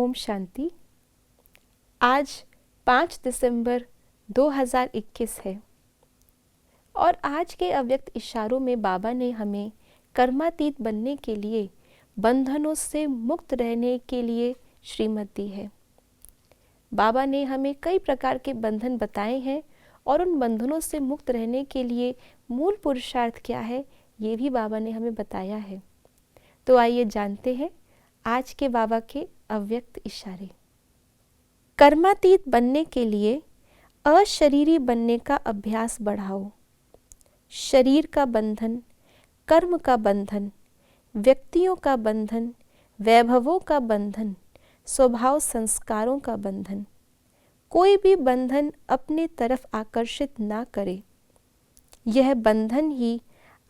ओम शांति। आज 5 दिसंबर 2021 है और आज के अव्यक्त इशारों में बाबा ने हमें कर्मातीत बनने के लिए, बंधनों से मुक्त रहने के लिए श्रीमत दी है। बाबा ने हमें कई प्रकार के बंधन बताए हैं और उन बंधनों से मुक्त रहने के लिए मूल पुरुषार्थ क्या है, ये भी बाबा ने हमें बताया है। तो आइए जानते हैं आज के बाबा के अव्यक्त इशारे। कर्मातीत बनने के लिए अशरीरी बनने का अभ्यास बढ़ाओ। शरीर का बंधन, कर्म का बंधन, व्यक्तियों का बंधन, वैभवों का बंधन, स्वभाव संस्कारों का बंधन, कोई भी बंधन अपनी तरफ आकर्षित ना करे। यह बंधन ही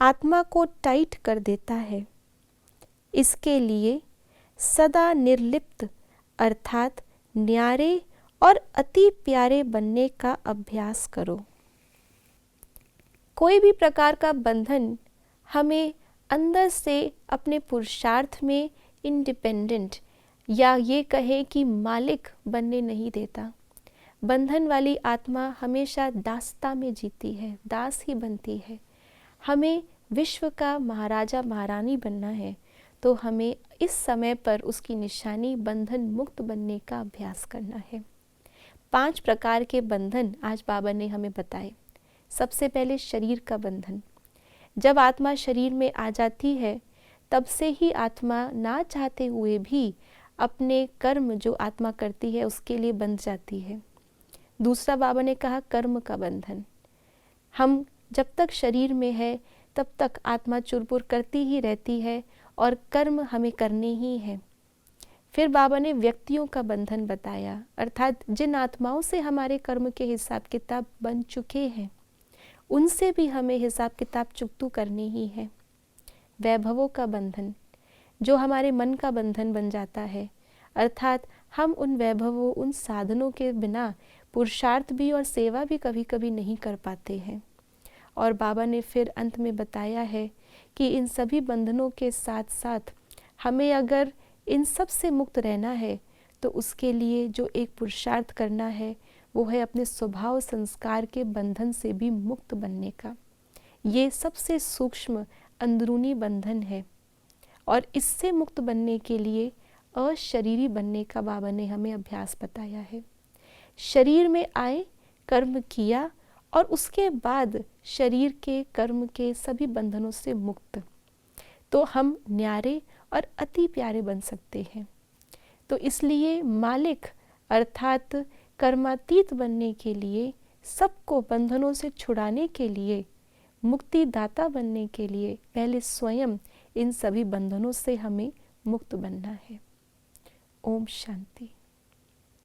आत्मा को टाइट कर देता है। इसके लिए सदा निर्लिप्त अर्थात न्यारे और अति प्यारे बनने का अभ्यास करो। कोई भी प्रकार का बंधन हमें अंदर से अपने पुरुषार्थ में इंडिपेंडेंट या ये कहे कि मालिक बनने नहीं देता। बंधन वाली आत्मा हमेशा दासता में जीती है, दास ही बनती है। हमें विश्व का महाराजा महारानी बनना है, तो हमें इस समय पर उसकी निशानी बंधन मुक्त बनने का अभ्यास करना है। 5 प्रकार के बंधन आज बाबा ने हमें बताए। सबसे पहले शरीर का बंधन। जब आत्मा शरीर में आ जाती है, तब से ही आत्मा ना चाहते हुए भी अपने कर्म जो आत्मा करती है उसके लिए बंध जाती है। दूसरा बाबा ने कहा कर्म का बंधन। हम जब तक शरीर में है तब तक आत्मा चुरपुर करती ही रहती है और कर्म हमें करने ही हैं। फिर बाबा ने व्यक्तियों का बंधन बताया, अर्थात जिन आत्माओं से हमारे कर्म के हिसाब किताब बन चुके हैं, उनसे भी हमें हिसाब किताब चुकतू करनी ही है। वैभवों का बंधन, जो हमारे मन का बंधन बन जाता है, अर्थात हम उन वैभवों, उन साधनों के बिना पुरुषार्थ भी और सेवा भी कभी कभी नहीं कर पाते हैं। और बाबा ने फिर अंत में बताया है कि इन सभी बंधनों के साथ साथ हमें अगर इन सब से मुक्त रहना है, तो उसके लिए जो एक पुरुषार्थ करना है वो है अपने स्वभाव संस्कार के बंधन से भी मुक्त बनने का। ये सबसे सूक्ष्म अंदरूनी बंधन है और इससे मुक्त बनने के लिए अशरीरी बनने का बाबा ने हमें अभ्यास बताया है। शरीर में आए, कर्म किया और उसके बाद शरीर के कर्म के सभी बंधनों से मुक्त, तो हम न्यारे और अति प्यारे बन सकते हैं। तो इसलिए मालिक अर्थात कर्मातीत बनने के लिए, सबको बंधनों से छुड़ाने के लिए, मुक्तिदाता बनने के लिए पहले स्वयं इन सभी बंधनों से हमें मुक्त बनना है। ओम शांति।